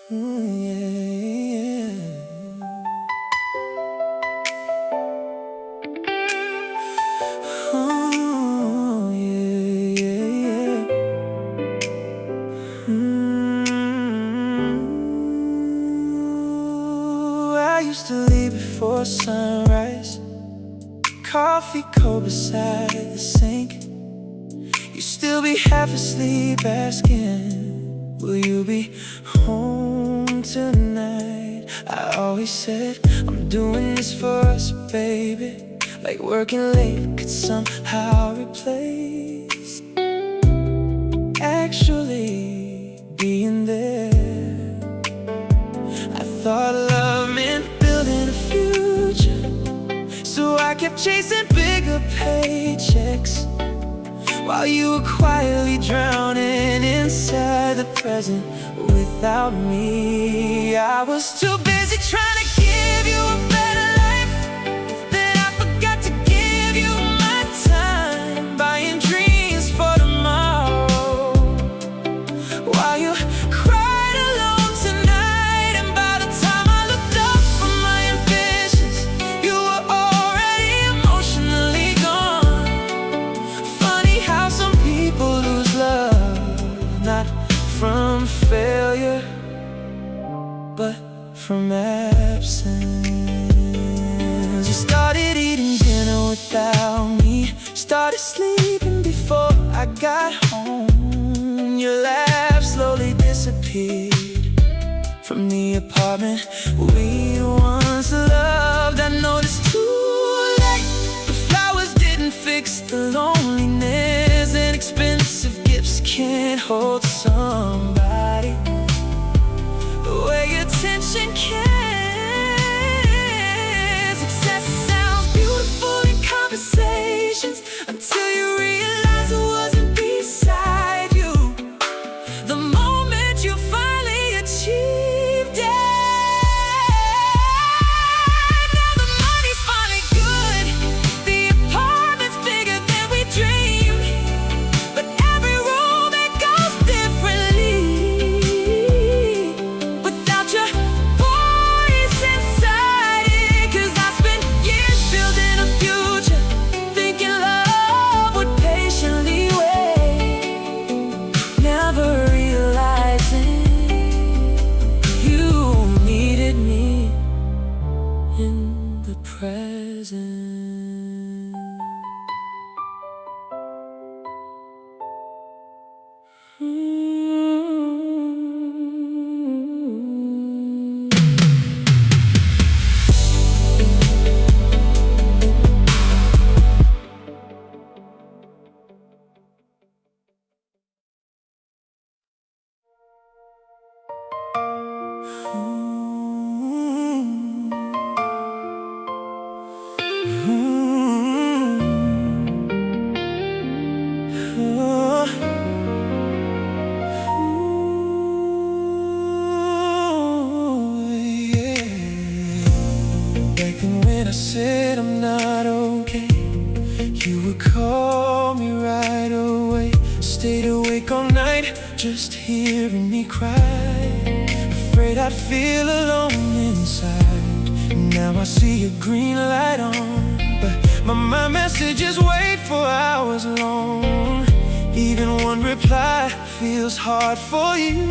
Yeah. Oh, yeah, yeah, yeah. I used to leave before sunrise, coffee cold beside the sink. You still be half asleep asking, will you be home tonight? I always said, I'm doing this for us, baby. Like working late could somehow replace actually being there. I thought love meant building a future, so I kept chasing bigger paychecks while you were quietly drowning inside the present without me. I was too busy trying to give you a better life that I forgot to give you my time, buying dreams for tomorrow while you cried alone tonight. And by the time I looked up from my ambitions, you were already emotionally gone. Funny how some people lose love, not from failure, but from absence. You started eating dinner without me, started sleeping before I got home. Your laugh slowly disappeared from the apartment we once loved. I noticed too late the flowers didn't fix the loneliness, and expensive gifts can't hold somebody the way attention can. Success sounds beautiful in conversations until you realize it wasn't beside you the moment you finally achieved it. Now the money's finally good, the apartment's bigger than we dreamed, but every room it goes differently without your voice inside it. 'Cause I spent years building a future, thinking love would patiently wait, never realizing you needed me in the present. Back then when I said I'm not okay, you would call me right away. Stayed awake all night just hearing me cry, afraid I'd feel alone inside. Now I see a green light on, but my messages wait for hours long. Even one reply feels hard for you.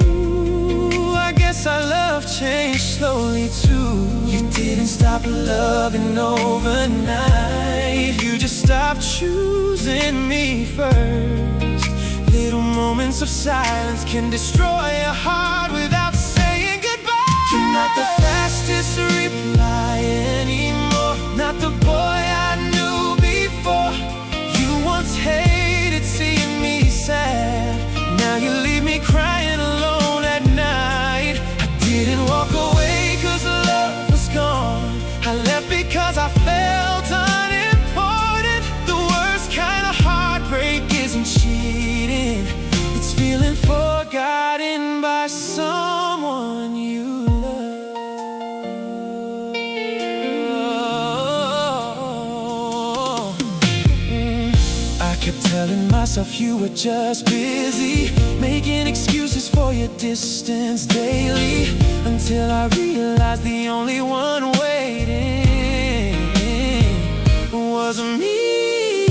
I guess our love changed slowly too. You didn't stop loving overnight, you just stopped choosing me first. Little moments of silence can destroy a heart without saying goodbye. You're not the fastest reply anymore, not the boy I knew before. You once hated seeing me sad, now you leave me crying alone at night. I didn't walk away 'cause love was gone, I left because I felt unimportant. The worst kind of heartbreak isn't cheating, it's feeling forgotten by someone you love. I kept telling myself you were just busy, making excuses for your distance daily, until I realized the only one waiting was me.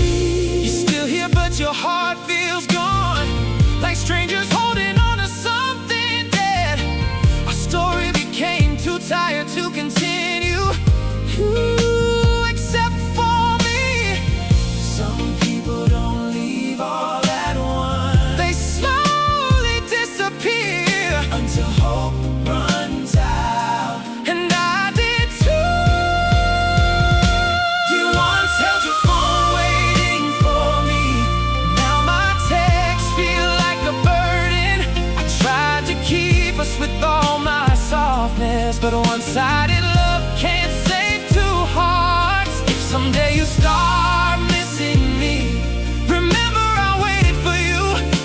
You're still here but your heart feels gone, like strangers holding on to something dead. Our story became too tired to continue, except for me. Some people don't leave all at once. They slowly disappear until hope runs out, and I did too. You once held your phone waiting for me. Now my texts feel like a burden. I tried to keep us with all my softness, but one-sided love can't save two hearts. If someday you start missing me, remember I waited for you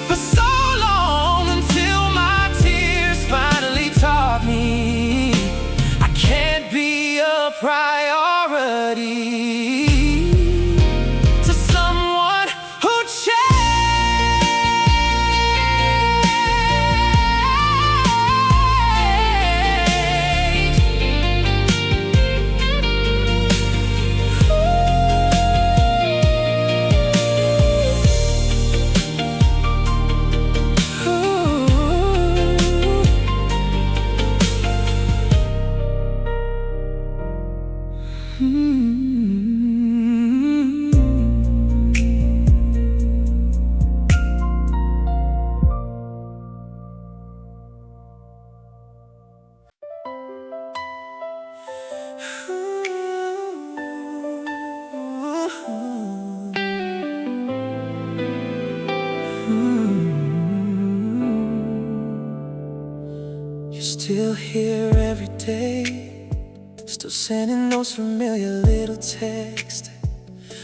for so long, until my tears finally taught me I can't be a priority to someone who changed. You're still here every day, still sending those familiar little texts.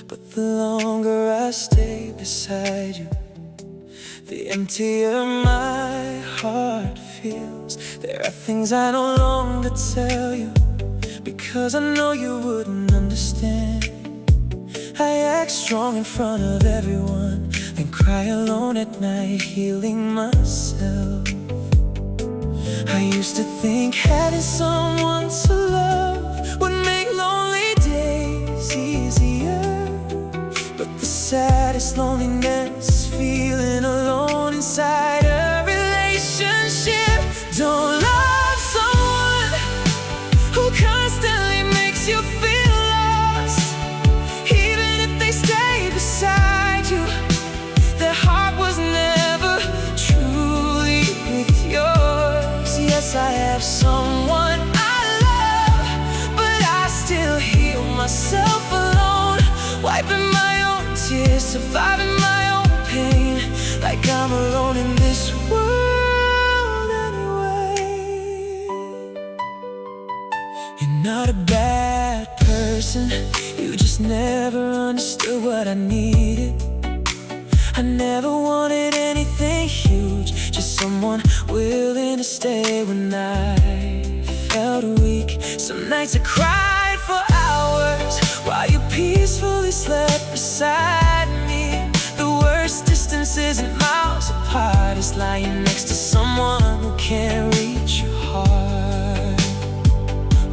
But the longer I stay beside you, the emptier my heart feels. There are things I no longer tell you, because I know you wouldn't understand. I act strong in front of everyone, then cry alone at night, healing myself. I used to think having someone to love would make lonely days easier, but the saddest loneliness is feeling alone inside a relationship. Don't love someone who constantly makes you feel lost. Even if they stay beside you, their heart was never truly with yours. Yes, I have someone I love, but I still heal myself alone, wiping my own tears, surviving my own pain, like I'm alone in this world anyway. You're not a bad person, you just never understood what I needed. I never wanted anything huge, just someone willing to stay when I felt weak. Some nights I cried for hours while you peacefully slept beside me. The worst distance isn't miles apart, it's lying next to someone who can't reach your heart.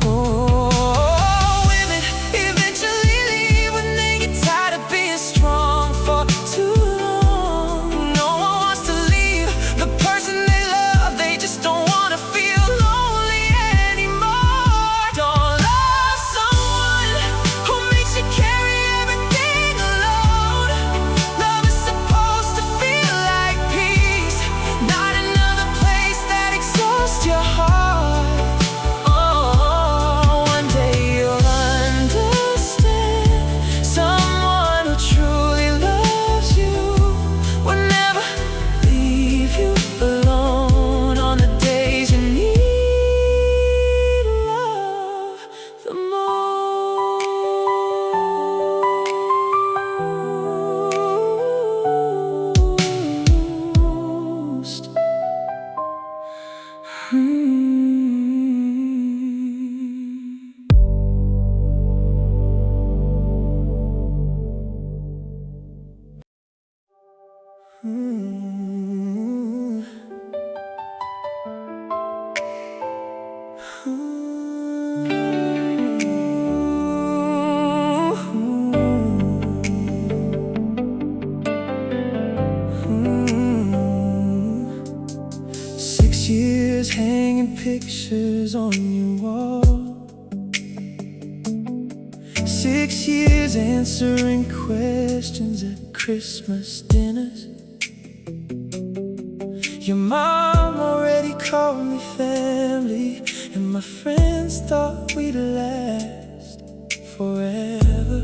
Oh, women eventually leave when they get tired of being strong for too long. No one wants to leave the person they love, they just don't want to feel lonely anymore. Don't love someone who makes you carry everything alone. Love is supposed to feel like peace, not another place that exhausts your heart. Oh, one day you'll understand. Someone who truly loves you will never leave you alone on the days you need love the most. years hanging pictures on your wall. 6 years answering questions at Christmas dinners. Your mom already called me family, and my friends thought we'd last forever.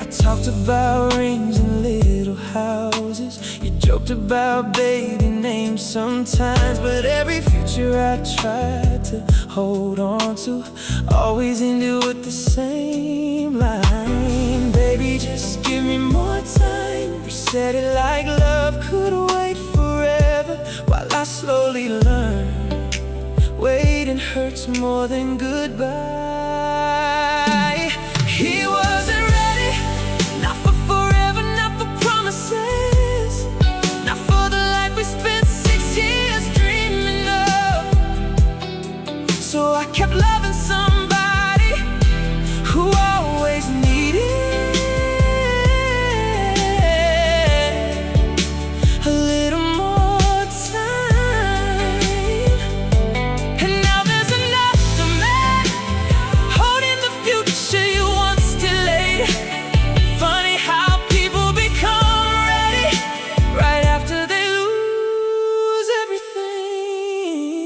I talked about rings and little houses. You joked about baby names sometimes, but every future I tried to hold on to always ended with the same line: baby, just give me more time. You said it like love could wait forever, while I slowly learned waiting hurts more than goodbye. He wasn't ready, not for forever, not for promises, not for the life we spent 6 years dreaming of. So I kept loving somebody who always needed a little more time. And now there's another man holding the future you once delayed. Funny how people become ready right after they lose everything.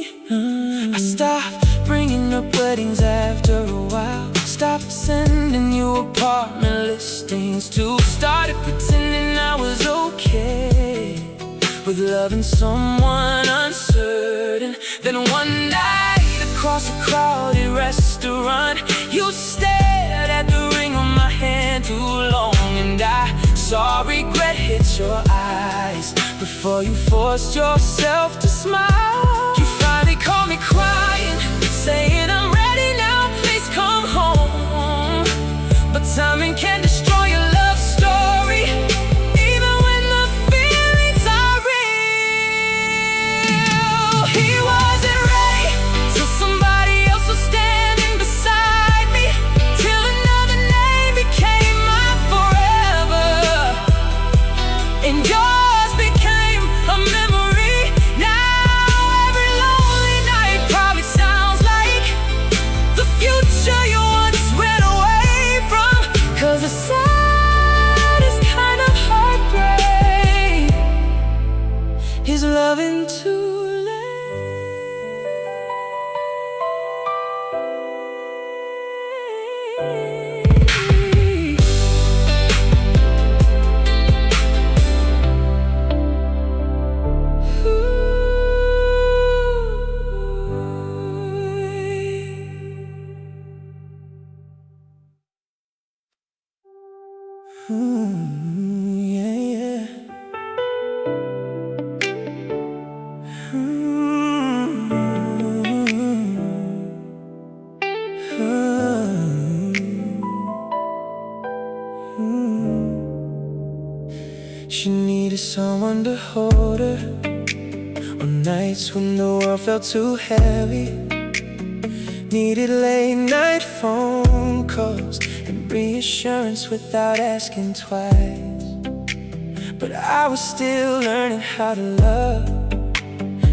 I stopped bringing up weddings after a while, stopped sending you apartment listings, too. Started pretending I was okay with loving someone uncertain. Then one night across a crowded restaurant, you stared at the ring on my hand too long, and I saw regret hit your eyes before you forced yourself to smile. You finally called me crying, saying I'm ready now, please come home. But timing can destroy your love story, even when the feelings are real. He wasn't ready till somebody else was standing beside me, till another name became my forever, and yours became a memory. Now every lonely night probably sounds like the future you once went away from. 'Cause the saddest kind of heartbreak is loving too late. Yeah, yeah. She needed someone to hold her on nights when the world felt too heavy. Needed late night phone calls and reassurance without asking twice. But I was still learning how to love,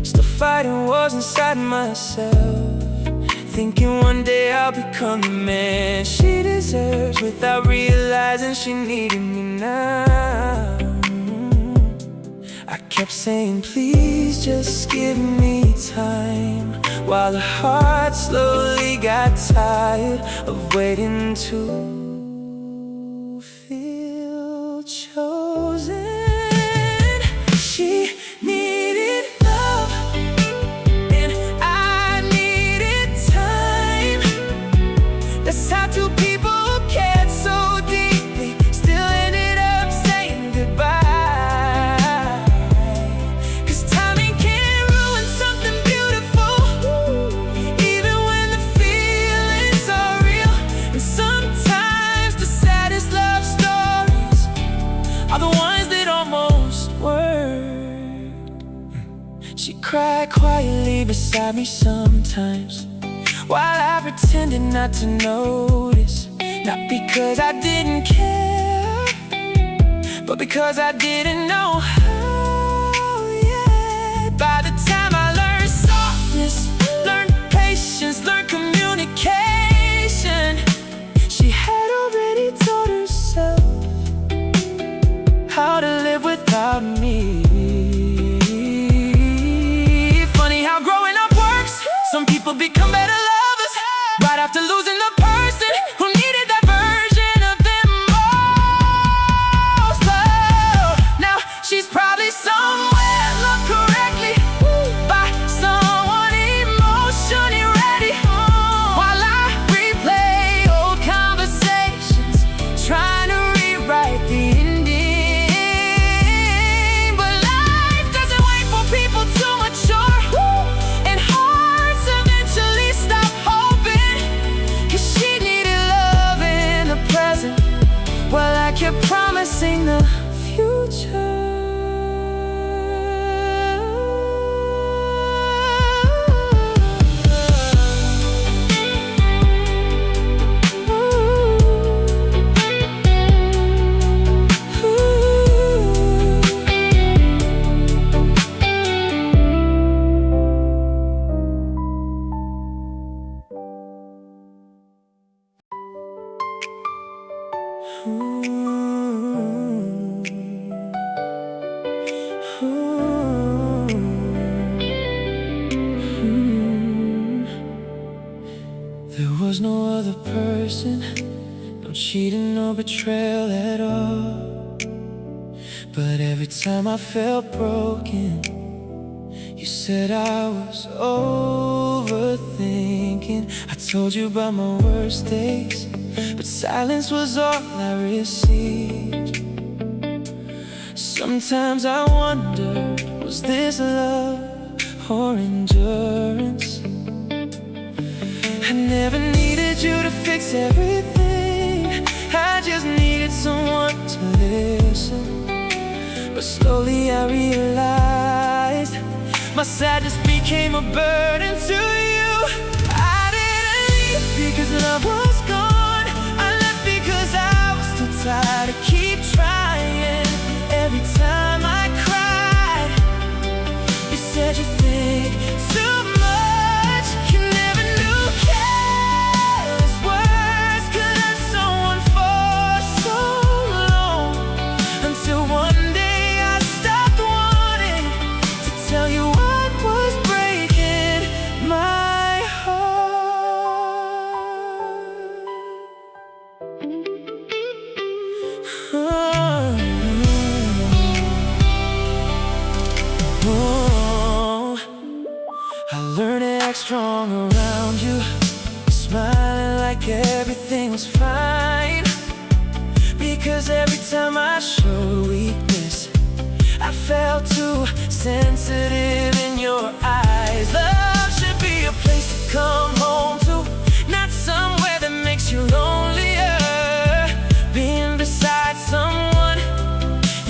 still fighting wars inside myself, thinking one day I'll become the man she deserves, without realizing she needed me now. I kept saying, please just give me time, while the heart slowly got tired of waiting to feel chosen. She needed love, and I needed time. That's how two people who cared so deeply still ended up saying goodbye. 'Cause timing can ruin something beautiful, even when the feelings are real. And sometimes the saddest love stories are the ones that almost work. She cried quietly beside me sometimes, while I pretended not to notice. Not because I didn't care, but because I didn't know how, yeah. become better lovers right after losing the person who needed that version of them most. Oh, now she's probably somewhere loved correctly by someone emotionally ready, while I replay old conversations trying to rewrite the ending. But life doesn't wait for people to mature, and hearts eventually stop hoping, 'cause she needed love in the present, while I kept promising the future. There was no other person, no cheating, no betrayal at all. But every time I felt broken, you said I was overthinking. I told you about my worst days, but silence was all I received. Sometimes I wondered, was this love or endurance? I never needed you to fix everything, I just needed someone to listen. But slowly I realized my sadness became a burden to you. I didn't leave because love was gone, I left because I was too tired to keep trying. Every time I cried, you said you think too much. You never knew careless words could hurt someone for so long, until one day I stopped wanting to tell you what was breaking my heart. Oh, I learned to act strong around you, smiling like everything was fine. Because every time I showed weakness, I felt too sensitive in your eyes. Love should be a place to come home to, not somewhere that makes you lonelier. Being beside someone,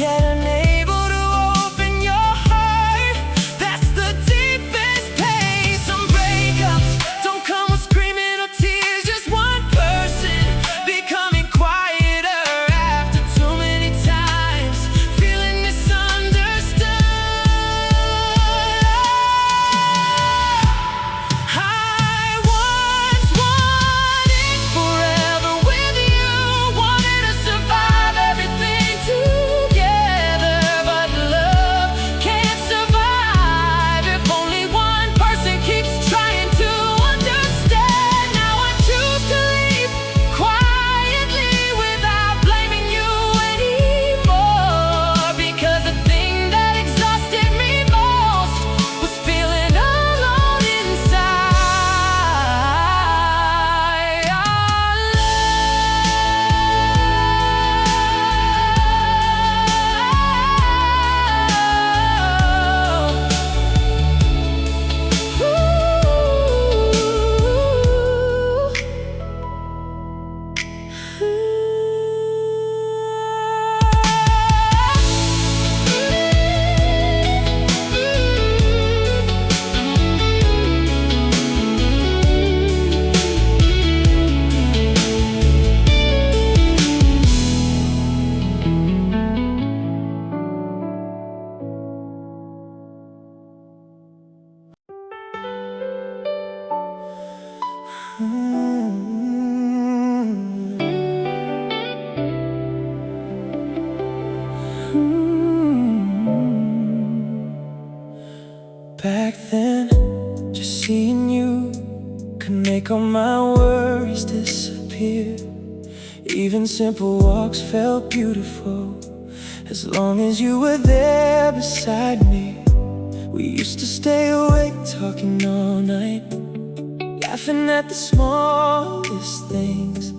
yet unable to open your heart, that's the deepest pain. Some breakups don't come with screaming or tears, just one person becoming quieter after too many times feeling misunderstood. I once wanted forever with you, wanted to survive everything together, but love can't survive if only one person keeps trying to understand. Now I choose to leave quietly without blaming you anymore, because the thing that exhausted me most was feeling alone inside. Our Back then, just seeing you could make all my worries disappear. Even simple walks felt beautiful, as long as you were there beside me. We used to stay awake talking all night, laughing at the smallest things.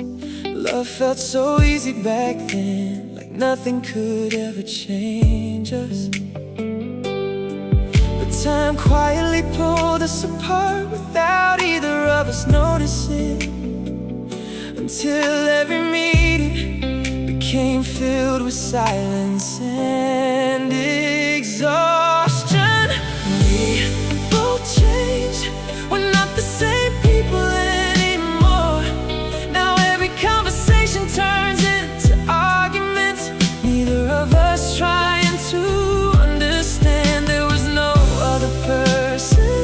Love felt so easy back then, like nothing could ever change us. But time quietly pulled us apart without either of us noticing, until every meeting became filled with silence and exhaustion. We both changed, we're not the same people anymore. Now every conversation turns into arguments, neither of us trying to understand. There was no other person,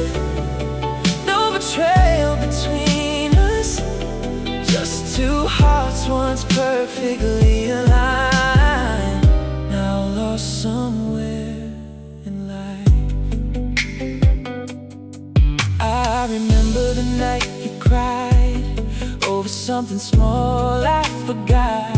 no betrayal between us, just two hearts once perfectly aligned, now lost somewhere in life. I remember the night you cried over something small I forgot.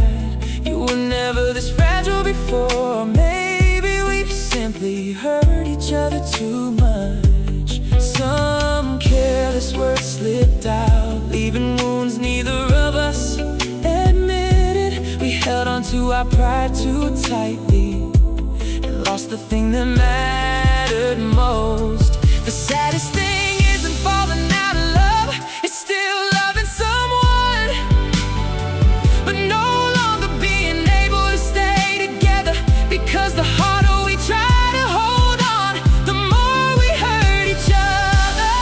You were never this fragile before. Maybe we've simply hurt each other too much. Some careless words slipped out, leaving wounds neither of us admitted. We held on to our pride too tightly and lost the thing that mattered most. The saddest thing isn't falling out of love, it's still loving someone, but no longer being able to stay together. Because the harder we try to hold on, the more we hurt each other.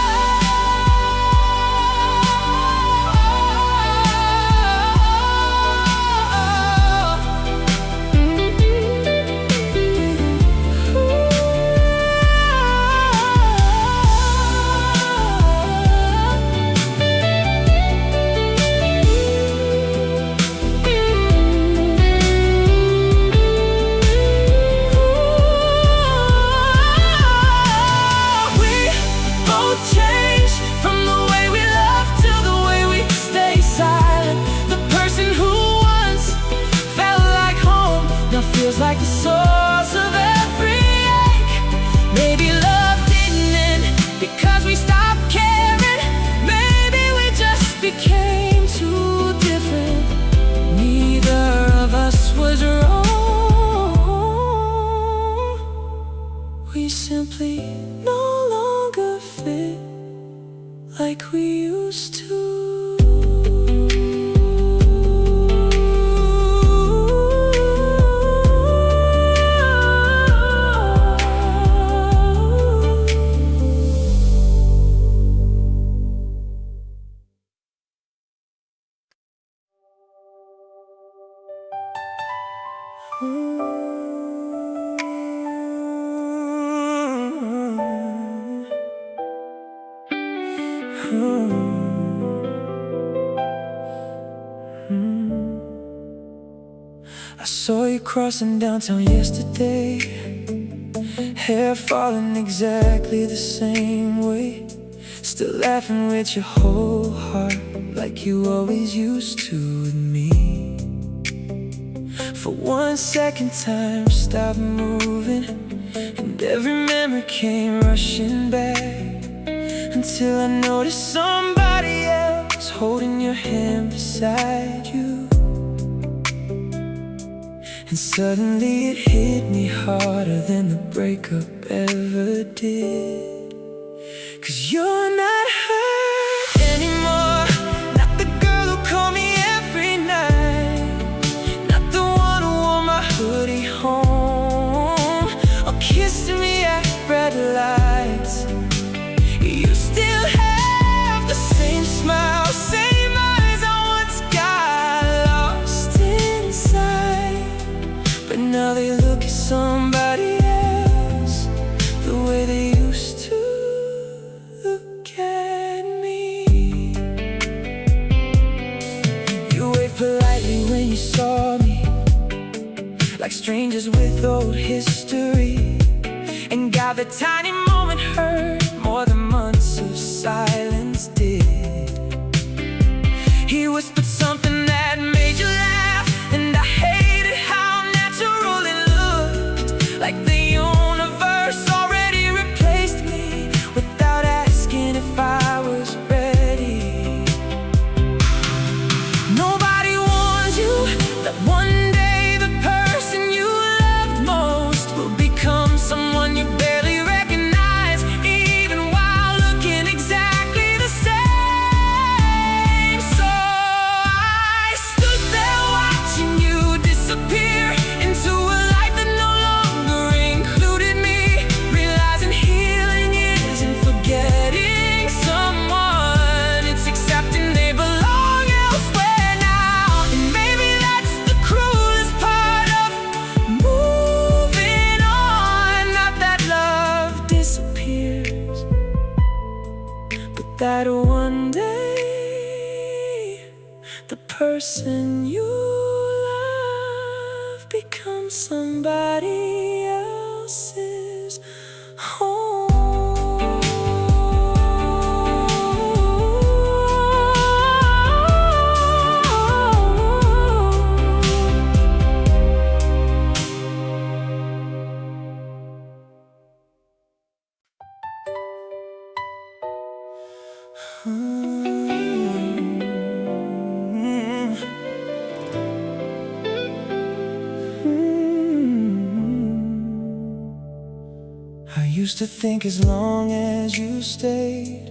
Feels like the source of every ache. Maybe love didn't end because we stopped caring. Maybe we just became too different. Neither of us was wrong. We simply no longer fit like we used to. I saw you crossing downtown yesterday, hair falling exactly the same way, still laughing with your whole heart like you always used to with me. For 1 second time stopped moving, and every memory came rushing back, until I noticed somebody else holding your hand beside you. And suddenly it hit me harder than the breakup ever did. 'Cause you're not hurt anymore, not the girl who called me every night, not the one who wore my hoodie home or kissed me at red lights. You still have the same smile, same eyes I once got lost inside, but now they look at somebody else the way they used to look at me. You waved politely when you saw me, like strangers with old history, and God, the tiny moment hurt more than months of silence did. that one day the person you love becomes somebody else's home. I used to think as long as you stayed,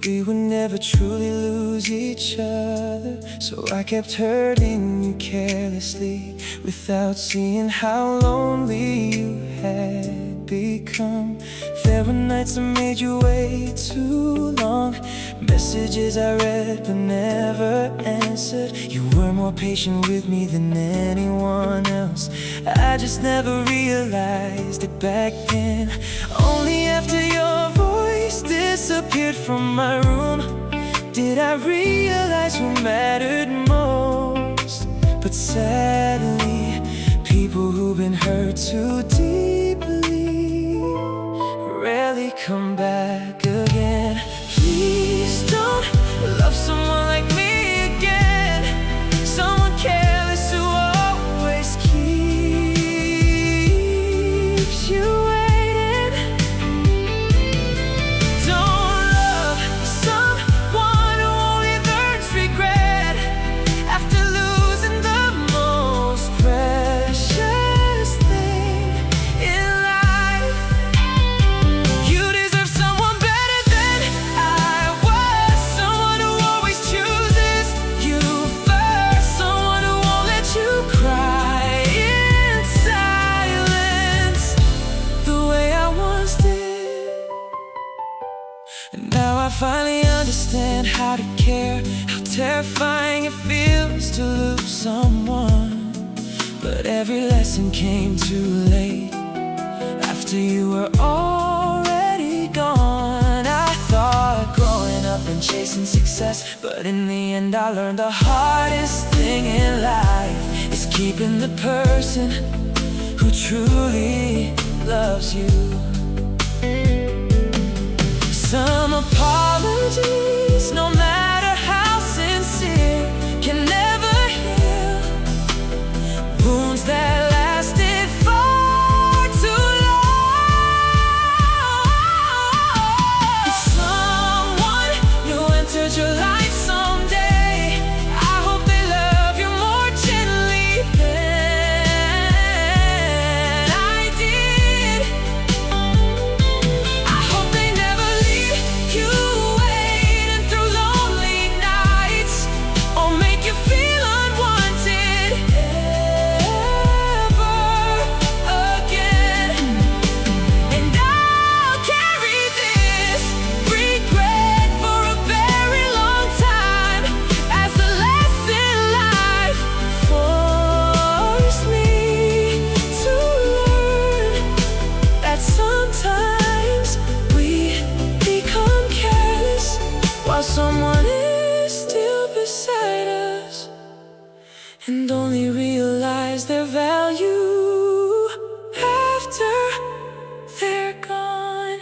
we would never truly lose each other. So I kept hurting you carelessly, without seeing how lonely you had become. There were nights I made you wait too long, messages I read but never answered. You were more patient with me than anyone else. I just never realized it back then. Only after your voice disappeared from my room did I realize who mattered most. But sadly, people who've been hurt too deeply rarely come back again. Please don't love someone like me again, someone careless who always keeps you waiting. Don't love someone who only learns regret after losing the most precious thing in life. You deserve someone better than I was, someone who always chooses you first, someone who won't let you cry in silence the way I once did. And now I finally understand how to care, how terrifying it feels to lose someone. But every lesson came too late, after you were already gone. I thought growing up and chasing success, but in the end I learned the hardest thing in life is keeping the person who truly loves you. Some apologies, no matter how sincere, can never heal wounds that lasted far too long. Someone new entered your life someday, I hope they love you more gently than I did. I hope they never leave you waiting through lonely nights, or make you feel unwanted ever again. And I'll carry this regret for a very long time, as the lesson life forced me to learn that sometimes we become careless while someone is still beside us, and only realize their value after they're gone.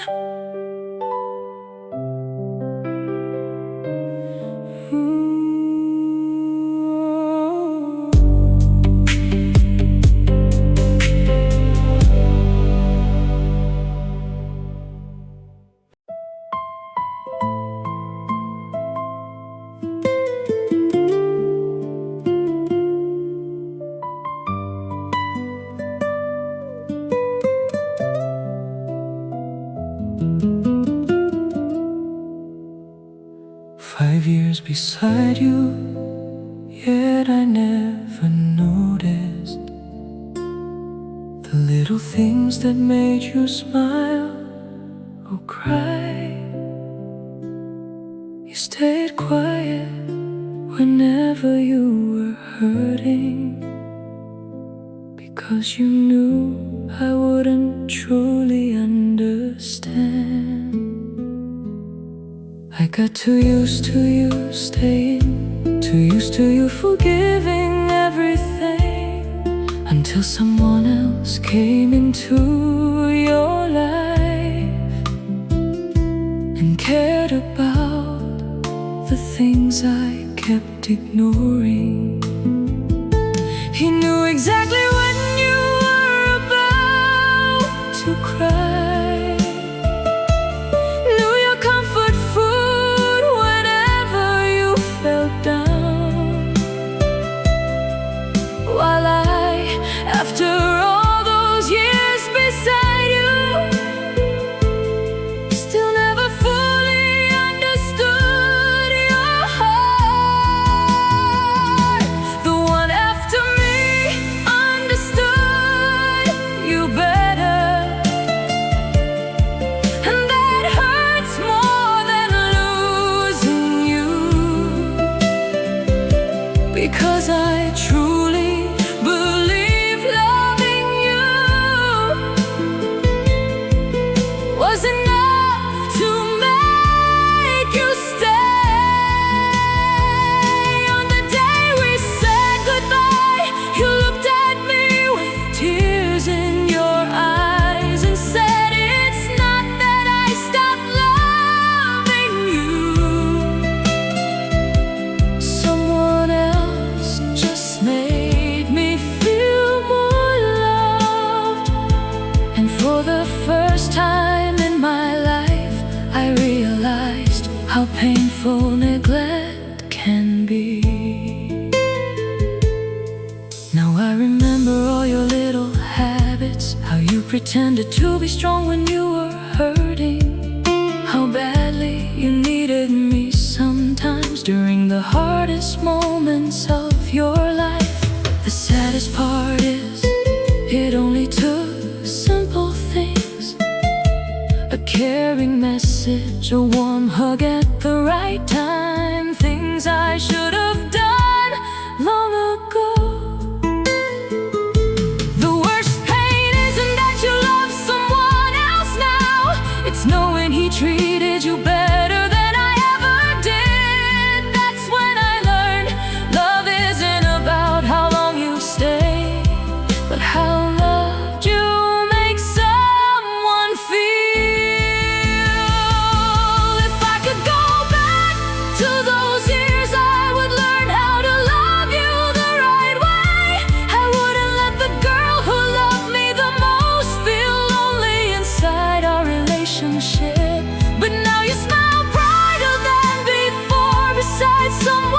beside you, yet I never noticed the little things that made you smile or cry. You stayed quiet whenever you were hurting, because you knew I wouldn't truly understand. I got too used to you staying, too used to you forgiving everything, until someone else came into your life and cared about the things I kept ignoring. He knew exactly when you were about to cry, knew your comfort food whenever you felt down, while I, after all those years beside you, still never fully understood your heart. The one after me understood you better, and that hurts more than losing you, because I truly believe loving you was enough to make you stay. On the day we said goodbye, you looked at me with tears in your eyes and said, "It's not that I stopped loving you. Someone else just made me feel more loved." And for the first time in my life, I realized how painful neglect can be. Now I remember all your little habits, how you pretended to be strong when you were hurting, how badly you needed me sometimes during the hardest moments of your life. The saddest part is, it only took simple things, a caring message, a warm hug at the right time, things I should have done long ago. The worst pain isn't that you love someone else now, it's knowing he treated you better than I ever did. That's when I learned love isn't about how long you stay, but how loved you make someone feel. If I could go back to those years, I would learn how to love you the right way. I wouldn't let the girl who loved me the most feel lonely inside our relationship. But now you smile brighter than before beside someone